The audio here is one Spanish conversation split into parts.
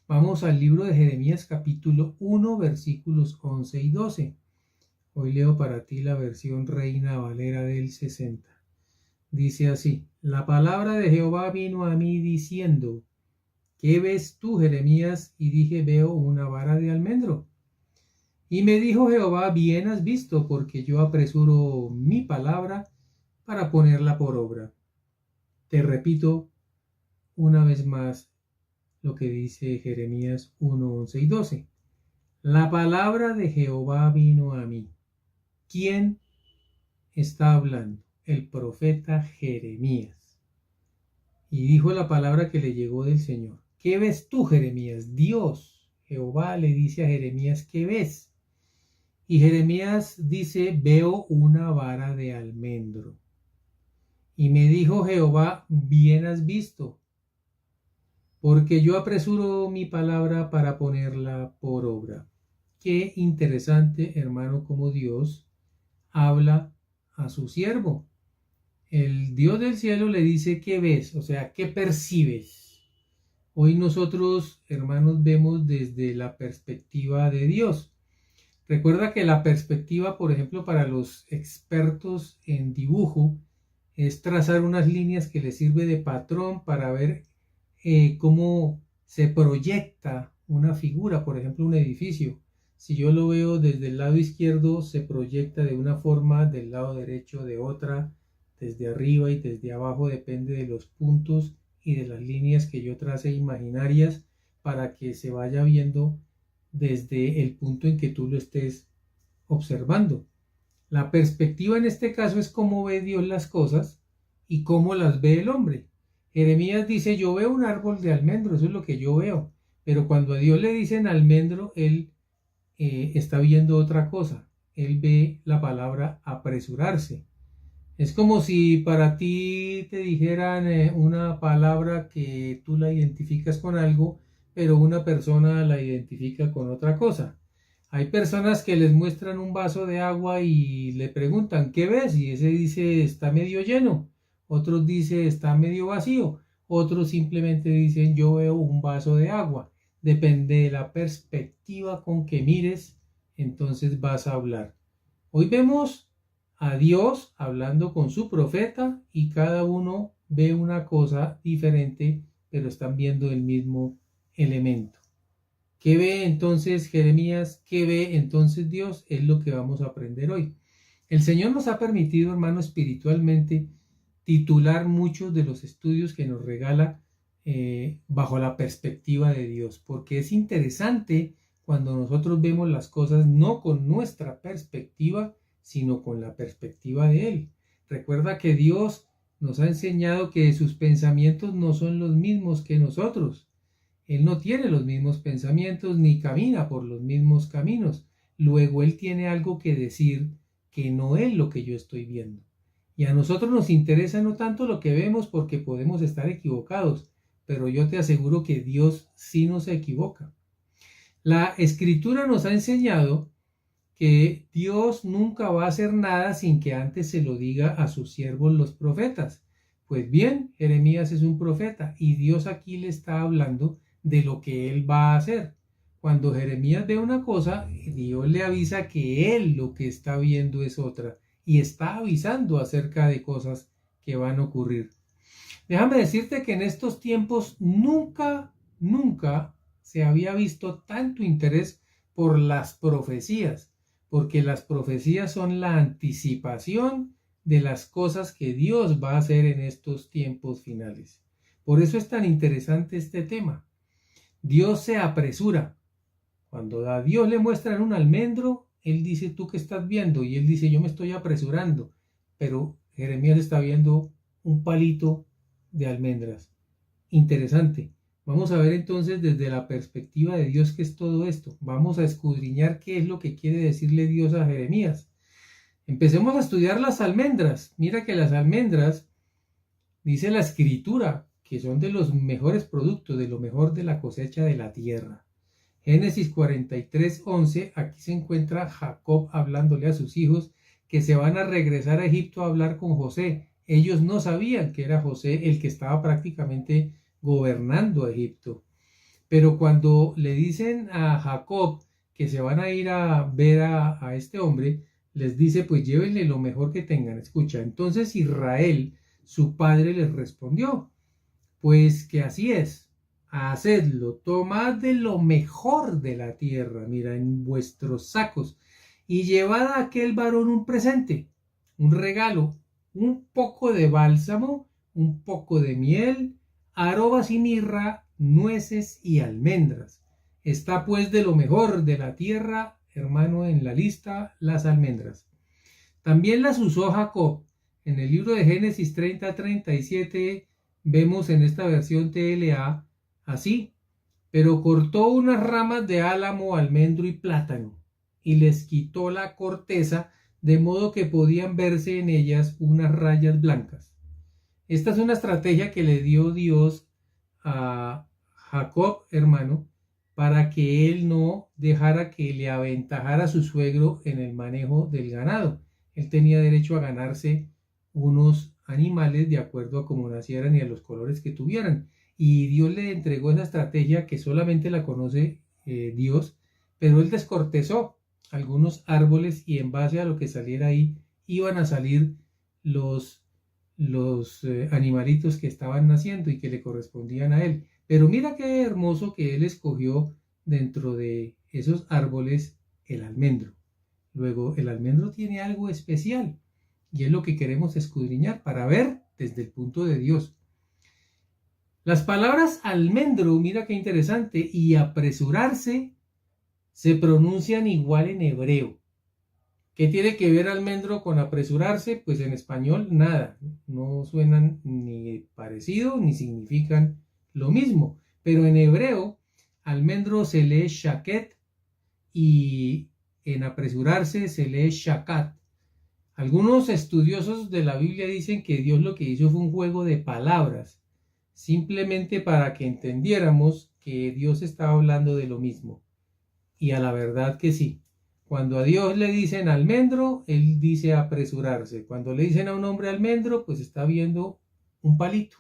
Vamos al libro de Jeremías capítulo 1 versículos 11 y 12. Hoy leo para ti la versión Reina Valera del 60. Dice así: la palabra de Jehová vino a mí diciendo: ¿qué ves tú, Jeremías? Y dije: veo una vara de almendro. Y me dijo Jehová: bien has visto, porque yo apresuro mi palabra para ponerla por obra. Te repito una vez más lo que dice Jeremías 1, 11 y 12. La palabra de Jehová vino a mí. ¿Quién está hablando? El profeta Jeremías. Y dijo la palabra que le llegó del Señor: ¿qué ves tú, Jeremías? Dios, Jehová, le dice a Jeremías: ¿qué ves? Y Jeremías dice: veo una vara de almendro. Y me dijo Jehová: bien has visto, porque yo apresuro mi palabra para ponerla por obra. Qué interesante, hermano, cómo Dios habla a su siervo. El Dios del cielo le dice: ¿qué ves? O sea, ¿qué percibes? Hoy nosotros, hermanos, vemos desde la perspectiva de Dios. Recuerda que la perspectiva, por ejemplo, para los expertos en dibujo, es trazar unas líneas que les sirve de patrón para ver cómo se proyecta una figura, por ejemplo, un edificio. Si yo lo veo desde el lado izquierdo, se proyecta de una forma, del lado derecho de otra, desde arriba y desde abajo, depende de los puntos y de las líneas que yo trace imaginarias para que se vaya viendo desde el punto en que tú lo estés observando. La perspectiva en este caso es cómo ve Dios las cosas y cómo las ve el hombre. Jeremías dice: yo veo un árbol de almendro, eso es lo que yo veo. Pero cuando a Dios le dicen almendro, él está viendo otra cosa. Él ve la palabra apresurarse. Es como si para ti te dijeran una palabra que tú la identificas con algo, pero una persona la identifica con otra cosa. Hay personas que les muestran un vaso de agua y le preguntan: ¿qué ves? Y ese dice: está medio lleno. Otros dice: está medio vacío. Otros simplemente dicen: yo veo un vaso de agua. Depende de la perspectiva con que mires, entonces vas a hablar. Hoy vemos a Dios hablando con su profeta y cada uno ve una cosa diferente, pero están viendo el mismo elemento. ¿Qué ve entonces Jeremías? ¿Qué ve entonces Dios? Es lo que vamos a aprender hoy. El Señor nos ha permitido, hermano, espiritualmente titular muchos de los estudios que nos regala bajo la perspectiva de Dios, porque es interesante cuando nosotros vemos las cosas no con nuestra perspectiva, sino con la perspectiva de Él. Recuerda que Dios nos ha enseñado que sus pensamientos no son los mismos que nosotros. Él no tiene los mismos pensamientos ni camina por los mismos caminos. Luego Él tiene algo que decir que no es lo que yo estoy viendo. Y a nosotros nos interesa no tanto lo que vemos, porque podemos estar equivocados, pero yo te aseguro que Dios sí no se equivoca. La Escritura nos ha enseñado que Dios nunca va a hacer nada sin que antes se lo diga a sus siervos los profetas. Pues bien, Jeremías es un profeta y Dios aquí le está hablando de lo que él va a hacer. Cuando Jeremías ve una cosa, Dios le avisa que él lo que está viendo es otra y está avisando acerca de cosas que van a ocurrir. Déjame decirte que en estos tiempos nunca se había visto tanto interés por las profecías, porque las profecías son la anticipación de las cosas que Dios va a hacer en estos tiempos finales. Por eso es tan interesante este tema. Dios se apresura. Cuando a Dios le muestran un almendro, Él dice: ¿tú qué estás viendo? Y Él dice: yo me estoy apresurando. Pero Jeremías está viendo un palito de almendras. Interesante. Vamos a ver entonces desde la perspectiva de Dios qué es todo esto. Vamos a escudriñar qué es lo que quiere decirle Dios a Jeremías. Empecemos a estudiar las almendras. Mira que las almendras, dice la Escritura, que son de los mejores productos, de lo mejor de la cosecha de la tierra. Génesis 43:11, aquí se encuentra Jacob hablándole a sus hijos que se van a regresar a Egipto a hablar con José. Ellos no sabían que era José el que estaba prácticamente gobernando a Egipto. Pero cuando le dicen a Jacob que se van a ir a ver a este hombre, les dice, pues llévenle lo mejor que tengan. Escucha, entonces Israel, su padre, les respondió, pues que así es, hacedlo, tomad de lo mejor de la tierra, mira, en vuestros sacos, y llevad a aquel varón un presente, un regalo, un poco de bálsamo, un poco de miel, arobas y mirra, nueces y almendras. Está pues de lo mejor de la tierra, hermano, en la lista las almendras. También las usó Jacob. En el libro de Génesis 30-37 vemos en esta versión TLA así, pero cortó unas ramas de álamo, almendro y plátano y les quitó la corteza de modo que podían verse en ellas unas rayas blancas. Esta es una estrategia que le dio Dios a Jacob, hermano, para que él no dejara que le aventajara a su suegro en el manejo del ganado. Él tenía derecho a ganarse unos animales de acuerdo a cómo nacieran y a los colores que tuvieran. Y Dios le entregó esa estrategia que solamente la conoce Dios, pero él descortezó algunos árboles y en base a lo que saliera ahí iban a salir los animalitos que estaban naciendo y que le correspondían a él. Pero mira qué hermoso que él escogió dentro de esos árboles el almendro. Luego, el almendro tiene algo especial y es lo que queremos escudriñar para ver desde el punto de Dios. Las palabras almendro, mira qué interesante, y apresurarse se pronuncian igual en hebreo. ¿Qué tiene que ver almendro con apresurarse? Pues en español nada, no suenan ni parecido ni significan lo mismo, pero en hebreo almendro se lee shaket y en apresurarse se lee shakat. Algunos estudiosos de la Biblia dicen que Dios lo que hizo fue un juego de palabras, simplemente para que entendiéramos que Dios estaba hablando de lo mismo. Y a la verdad que sí. Cuando a Dios le dicen almendro, Él dice apresurarse. Cuando le dicen a un hombre almendro, pues está viendo un palito.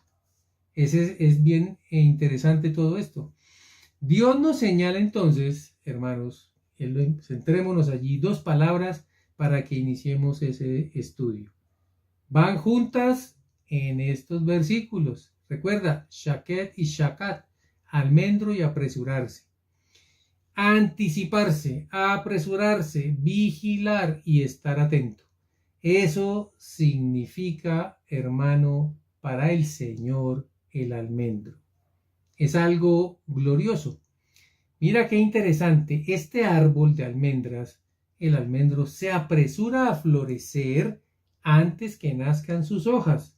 Es bien interesante todo esto. Dios nos señala entonces, hermanos, centrémonos allí, dos palabras para que iniciemos ese estudio. Van juntas en estos versículos. Recuerda, shaket y shakat, almendro y apresurarse. Anticiparse, apresurarse, vigilar y estar atento. Eso significa, hermano, para el Señor el almendro. Es algo glorioso. Mira qué interesante, este árbol de almendras, el almendro, se apresura a florecer antes que nazcan sus hojas.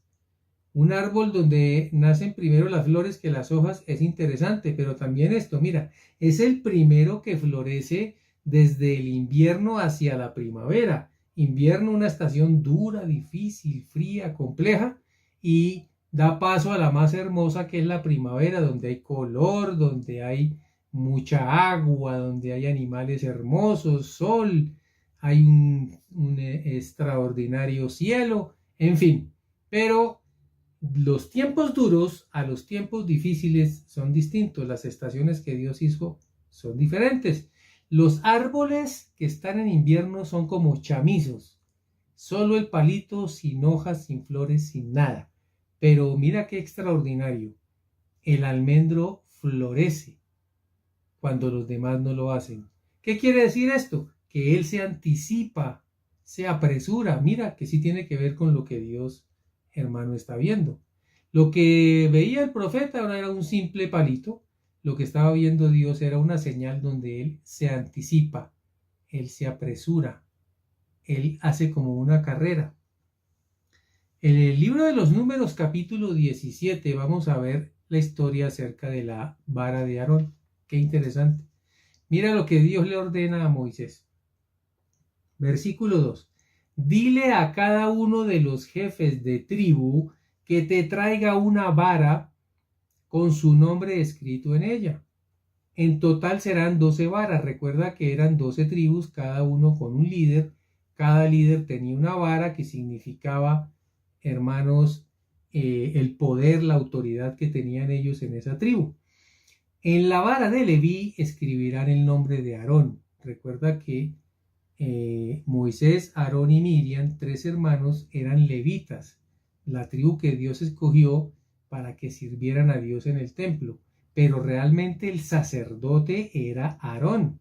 Un árbol donde nacen primero las flores que las hojas es interesante, pero también esto, mira, es el primero que florece desde el invierno hacia la primavera. Invierno, una estación dura, difícil, fría, compleja, y da paso a la más hermosa que es la primavera, donde hay color, donde hay mucha agua, donde hay animales hermosos, sol, hay un extraordinario cielo, en fin, pero los tiempos duros a los tiempos difíciles son distintos. Las estaciones que Dios hizo son diferentes. Los árboles que están en invierno son como chamizos. Solo el palito, sin hojas, sin flores, sin nada. Pero mira qué extraordinario. El almendro florece cuando los demás no lo hacen. ¿Qué quiere decir esto? Que él se anticipa, se apresura. Mira que sí tiene que ver con lo que Dios, hermano, está viendo. Lo que veía el profeta ahora era un simple palito. Lo que estaba viendo Dios era una señal donde él se anticipa, él se apresura, él hace como una carrera. En el libro de los Números, capítulo 17, vamos a ver la historia acerca de la vara de Aarón. Qué interesante. Mira lo que Dios le ordena a Moisés. Versículo 2. Dile a cada uno de los jefes de tribu que te traiga una vara con su nombre escrito en ella. En total serán 12 varas. Recuerda que eran 12 tribus, cada uno con un líder. Cada líder tenía una vara que significaba, hermanos, el poder, la autoridad que tenían ellos en esa tribu. En la vara de Leví escribirán el nombre de Aarón. Recuerda que Moisés, Aarón y Miriam, 3 hermanos, eran levitas, la tribu que Dios escogió para que sirvieran a Dios en el templo. Pero realmente el sacerdote era Aarón.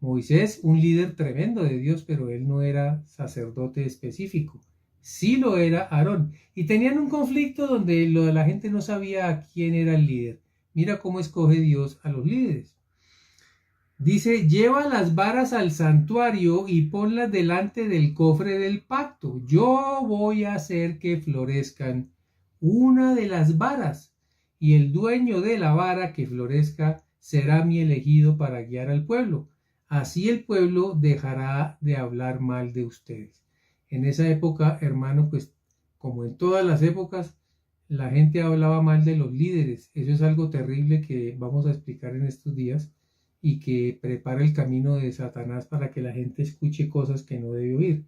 Moisés, un líder tremendo de Dios, pero él no era sacerdote específico. Sí lo era Aarón. Y tenían un conflicto donde la gente no sabía quién era el líder. Mira cómo escoge Dios a los líderes. Dice, lleva las varas al santuario y ponlas delante del cofre del pacto. Yo voy a hacer que florezcan una de las varas, y el dueño de la vara que florezca será mi elegido para guiar al pueblo. Así el pueblo dejará de hablar mal de ustedes. En esa época, hermano, pues como en todas las épocas, la gente hablaba mal de los líderes. Eso es algo terrible que vamos a explicar en estos días y que prepara el camino de Satanás para que la gente escuche cosas que no debe oír.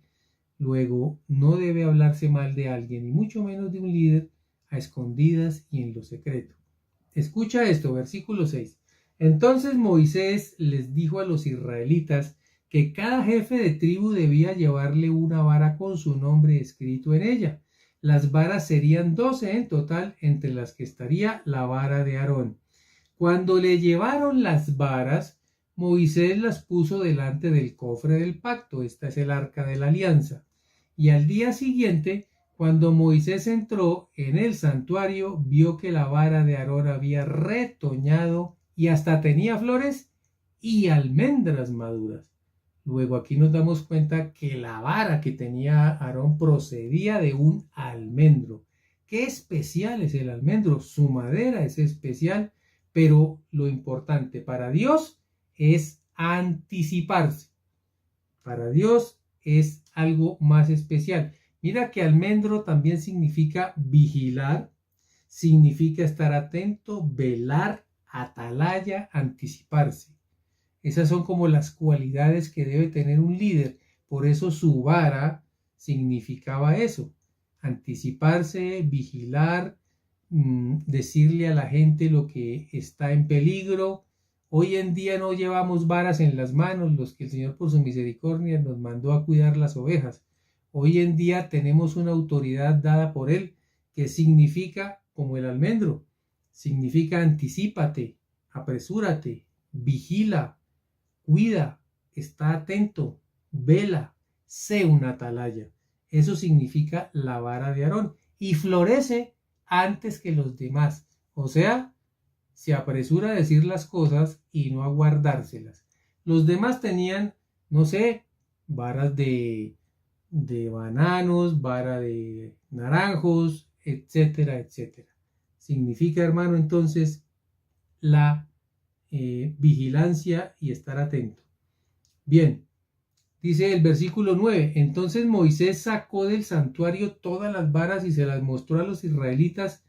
Luego, no debe hablarse mal de alguien, y mucho menos de un líder, a escondidas y en lo secreto. Escucha esto, versículo 6. Entonces Moisés les dijo a los israelitas que cada jefe de tribu debía llevarle una vara con su nombre escrito en ella. Las varas serían 12 en total, entre las que estaría la vara de Aarón. Cuando le llevaron las varas, Moisés las puso delante del cofre del pacto. Esta es el arca de la alianza. Y al día siguiente, cuando Moisés entró en el santuario, vio que la vara de Aarón había retoñado y hasta tenía flores y almendras maduras. Luego aquí nos damos cuenta que la vara que tenía Aarón procedía de un almendro. Qué especial es el almendro, su madera es especial, pero lo importante para Dios es anticiparse. Para Dios es algo más especial. Mira que almendro también significa vigilar, significa estar atento, velar, atalaya, anticiparse. Esas son como las cualidades que debe tener un líder. Por eso su vara significaba eso. Anticiparse, vigilar, decirle a la gente lo que está en peligro. Hoy en día no llevamos varas en las manos, los que el Señor por su misericordia nos mandó a cuidar las ovejas. Hoy en día tenemos una autoridad dada por Él que significa, como el almendro, significa anticípate, apresúrate, vigila, cuida, está atento, vela, sé una atalaya. Eso significa la vara de Aarón. Y florece antes que los demás. O sea, se apresura a decir las cosas y no a guardárselas. Los demás tenían, no sé, varas de bananos, vara de naranjos, etcétera, etcétera. Significa, hermano, entonces, la vigilancia y estar atento. Bien, dice el versículo 9, entonces Moisés sacó del santuario todas las varas y se las mostró a los israelitas.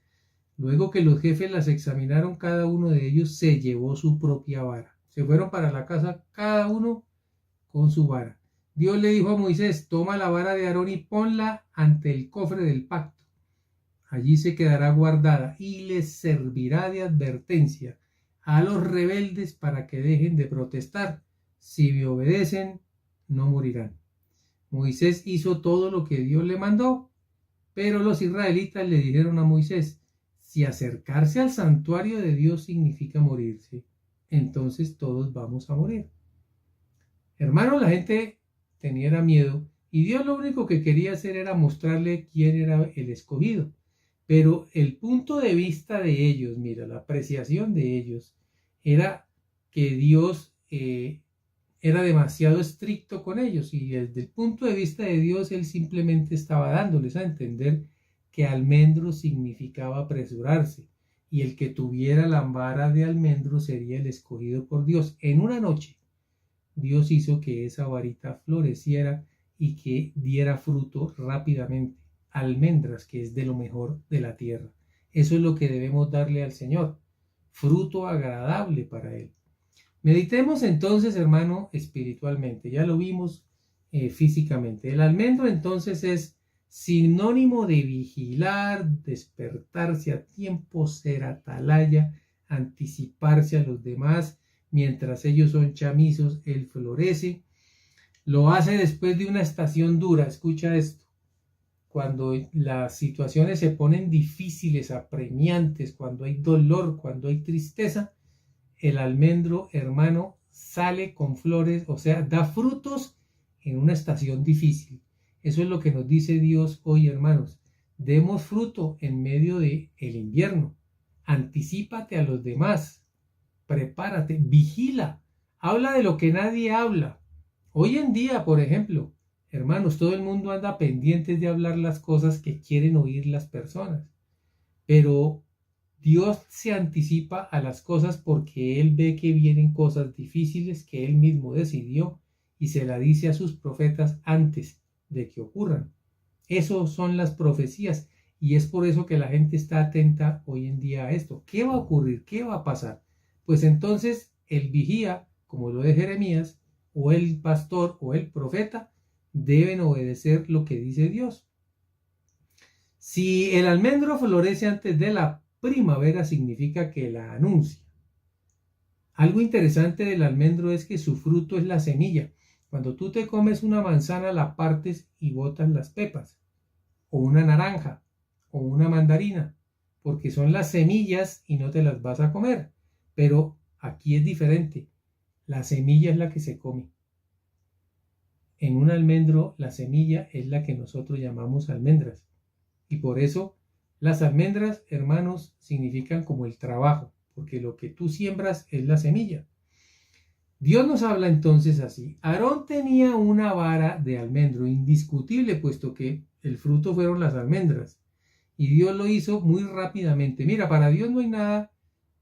Luego que los jefes las examinaron, cada uno de ellos se llevó su propia vara. Se fueron para la casa cada uno con su vara. Dios le dijo a Moisés, toma la vara de Aarón y ponla ante el cofre del pacto. Allí se quedará guardada y les servirá de advertencia a los rebeldes para que dejen de protestar. Si me obedecen, no morirán. Moisés hizo todo lo que Dios le mandó, pero los israelitas le dijeron a Moisés, si acercarse al santuario de Dios significa morirse, entonces todos vamos a morir. Hermano, la gente tenía miedo y Dios lo único que quería hacer era mostrarle quién era el escogido. Pero el punto de vista de ellos, mira, la apreciación de ellos era que Dios era demasiado estricto con ellos, y desde el punto de vista de Dios Él simplemente estaba dándoles a entender que almendro significaba apresurarse, y el que tuviera la vara de almendro sería el escogido por Dios. En una noche Dios hizo que esa varita floreciera y que diera fruto rápidamente, almendras, que es de lo mejor de la tierra. Eso es lo que debemos darle al Señor, fruto agradable para Él. Meditemos entonces, hermano, espiritualmente. Ya lo vimos físicamente. El almendro entonces es sinónimo de vigilar, despertarse a tiempo, ser atalaya, anticiparse a los demás. Mientras ellos son chamizos, él florece. Lo hace después de una estación dura. Escucha esto. Cuando las situaciones se ponen difíciles, apremiantes, cuando hay dolor, cuando hay tristeza, el almendro, hermano, sale con flores, o sea, da frutos en una estación difícil. Eso es lo que nos dice Dios hoy, hermanos. Demos fruto en medio del invierno. Anticípate a los demás. Prepárate, vigila. Habla de lo que nadie habla. Hoy en día, por ejemplo, hermanos, todo el mundo anda pendiente de hablar las cosas que quieren oír las personas. Pero Dios se anticipa a las cosas porque Él ve que vienen cosas difíciles que Él mismo decidió y se la dice a sus profetas antes de que ocurran. Eso son las profecías y es por eso que la gente está atenta hoy en día a esto. ¿Qué va a ocurrir? ¿Qué va a pasar? Pues entonces el vigía, como lo de Jeremías, o el pastor o el profeta, deben obedecer lo que dice Dios. Si el almendro florece antes de la primavera, significa que la anuncia. Algo interesante del almendro es que su fruto es la semilla. Cuando tú te comes una manzana, la partes y botas las pepas, o una naranja, o una mandarina, porque son las semillas y no te las vas a comer. Pero aquí es diferente. La semilla es la que se come. En un almendro, la semilla es la que nosotros llamamos almendras. Y por eso las almendras, hermanos, significan como el trabajo, porque lo que tú siembras es la semilla. Dios nos habla entonces así. Aarón tenía una vara de almendro indiscutible, puesto que el fruto fueron las almendras. Y Dios lo hizo muy rápidamente. Mira, para Dios no hay nada,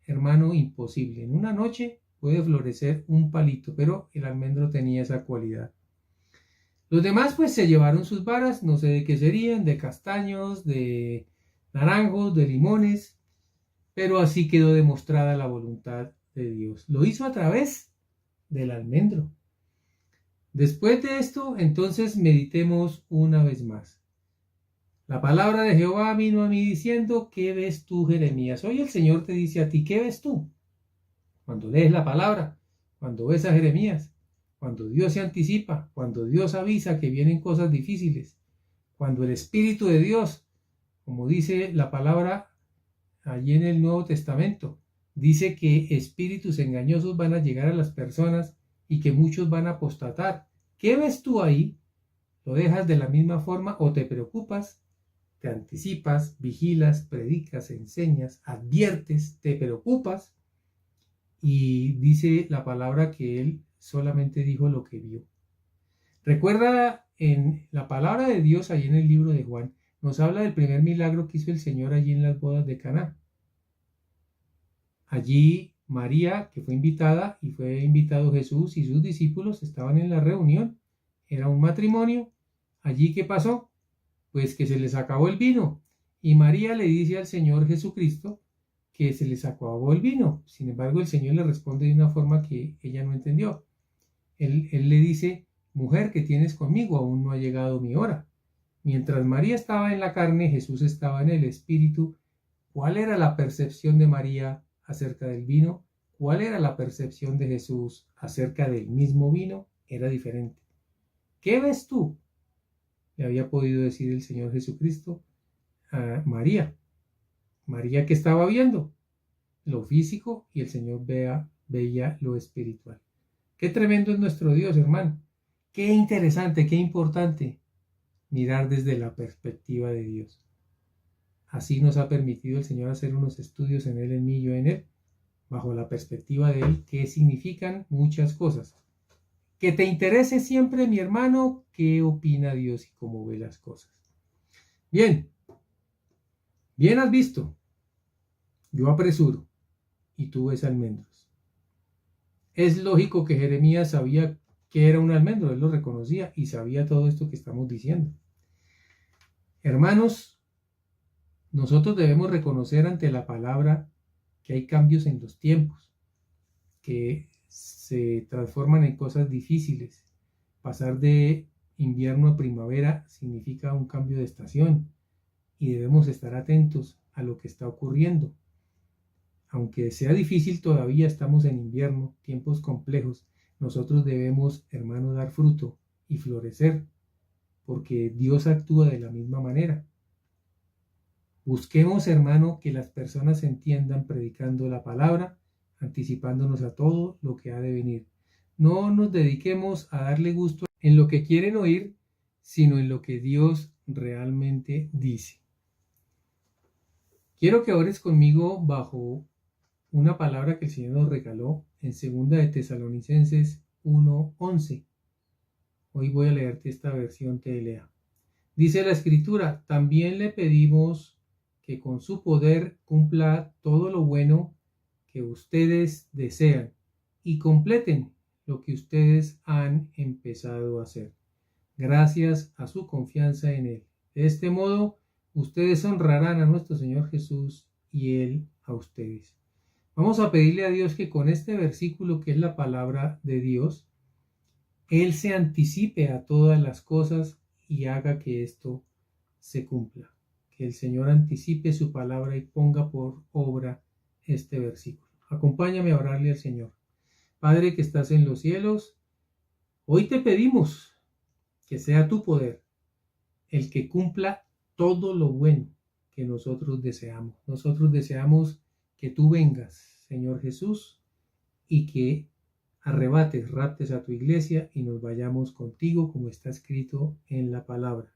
hermano, imposible. En una noche puede florecer un palito, pero el almendro tenía esa cualidad. Los demás pues se llevaron sus varas, no sé de qué serían, de castaños, de naranjos, de limones, pero así quedó demostrada la voluntad de Dios. Lo hizo a través del almendro. Después de esto, entonces meditemos una vez más. La palabra de Jehová vino a mí diciendo, ¿qué ves tú, Jeremías? Hoy el Señor te dice a ti, ¿qué ves tú? Cuando lees la palabra, cuando ves a Jeremías, cuando Dios se anticipa, cuando Dios avisa que vienen cosas difíciles, cuando el Espíritu de Dios, como dice la palabra allí en el Nuevo Testamento, dice que espíritus engañosos van a llegar a las personas y que muchos van a apostatar. ¿Qué ves tú ahí? ¿Lo dejas de la misma forma o te preocupas? Te anticipas, vigilas, predicas, enseñas, adviertes, te preocupas. Y dice la palabra que él solamente dijo lo que vio. Recuerda en la palabra de Dios, ahí en el libro de Juan, nos habla del primer milagro que hizo el Señor allí en las bodas de Caná. Allí María, que fue invitada, y fue invitado Jesús y sus discípulos, estaban en la reunión. Era un matrimonio. Allí, ¿qué pasó? Pues que se les acabó el vino. Y María le dice al Señor Jesucristo que se les acabó el vino. Sin embargo, el Señor le responde de una forma que ella no entendió. Él le dice, mujer, ¿qué tienes conmigo? Aún no ha llegado mi hora. Mientras María estaba en la carne, Jesús estaba en el espíritu. ¿Cuál era la percepción de María acerca del vino? ¿Cuál era la percepción de Jesús acerca del mismo vino? Era diferente. ¿Qué ves tú? Le había podido decir el Señor Jesucristo a María. María, ¿qué estaba viendo? Lo físico, y el Señor veía lo espiritual. Qué tremendo es nuestro Dios, hermano. Qué interesante, qué importante mirar desde la perspectiva de Dios. Así nos ha permitido el Señor hacer unos estudios en Él, en mí y yo en Él, bajo la perspectiva de Él, que significan muchas cosas. Que te interese siempre, mi hermano, qué opina Dios y cómo ve las cosas. Bien has visto. Yo apresuro y tú ves almendros. Es lógico que Jeremías sabía que era un almendro, él lo reconocía y sabía todo esto que estamos diciendo. Hermanos, nosotros debemos reconocer ante la palabra que hay cambios en los tiempos, que se transforman en cosas difíciles. Pasar de invierno a primavera significa un cambio de estación y debemos estar atentos a lo que está ocurriendo. aunque sea difícil, todavía estamos en invierno, tiempos complejos. Nosotros debemos, hermano, dar fruto y florecer, porque Dios actúa de la misma manera. Busquemos, hermano, que las personas entiendan predicando la palabra, anticipándonos a todo lo que ha de venir. No nos dediquemos a darle gusto en lo que quieren oír, sino en lo que Dios realmente dice. Quiero que ores conmigo bajo una palabra que el Señor nos regaló en 2 de Tesalonicenses 1:11. Hoy voy a leerte esta versión TLA. Dice la Escritura: también le pedimos que con su poder cumpla todo lo bueno que ustedes desean y completen lo que ustedes han empezado a hacer, gracias a su confianza en Él. De este modo, ustedes honrarán a nuestro Señor Jesús y Él a ustedes. Vamos a pedirle a Dios que con este versículo, que es la palabra de Dios, Él se anticipe a todas las cosas y haga que esto se cumpla. Que el Señor anticipe su palabra y ponga por obra este versículo. Acompáñame a orarle al Señor. Padre que estás en los cielos, hoy te pedimos que sea tu poder el que cumpla todo lo bueno que nosotros deseamos. Nosotros deseamos que tú vengas, Señor Jesús, y que raptes a tu iglesia y nos vayamos contigo, como está escrito en la palabra.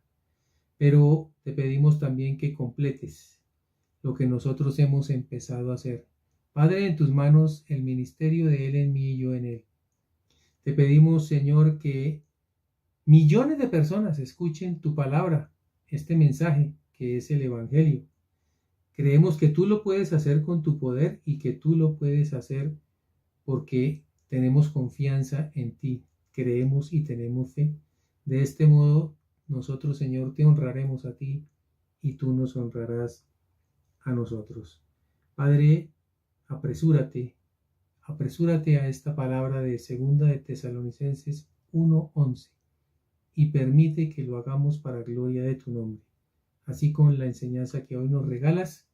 Pero te pedimos también que completes lo que nosotros hemos empezado a hacer. Padre, en tus manos el ministerio de Él en mí y yo en Él. Te pedimos, Señor, que millones de personas escuchen tu palabra, este mensaje que es el Evangelio. Creemos que tú lo puedes hacer con tu poder y que tú lo puedes hacer porque tenemos confianza en ti, creemos y tenemos fe. De este modo, nosotros, Señor, te honraremos a ti y tú nos honrarás a nosotros. Padre, apresúrate a esta palabra de 2 de Tesalonicenses 1:11 y permite que lo hagamos para gloria de tu nombre. Así con la enseñanza que hoy nos regalas,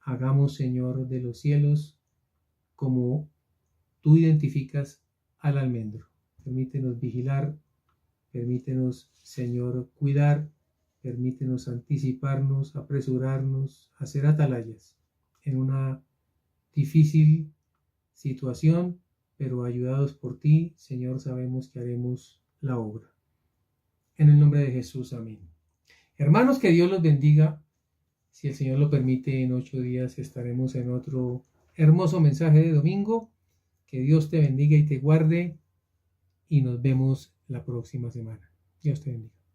hagamos, Señor de los cielos, como tú identificas al almendro. Permítenos vigilar, permítenos, Señor, cuidar, permítenos anticiparnos, apresurarnos, hacer atalayas en una difícil situación, pero ayudados por ti, Señor, sabemos que haremos la obra. En el nombre de Jesús, amén. Hermanos, que Dios los bendiga. Si el Señor lo permite, en 8 días estaremos en otro hermoso mensaje de domingo. Que Dios te bendiga y te guarde y nos vemos la próxima semana. Dios te bendiga.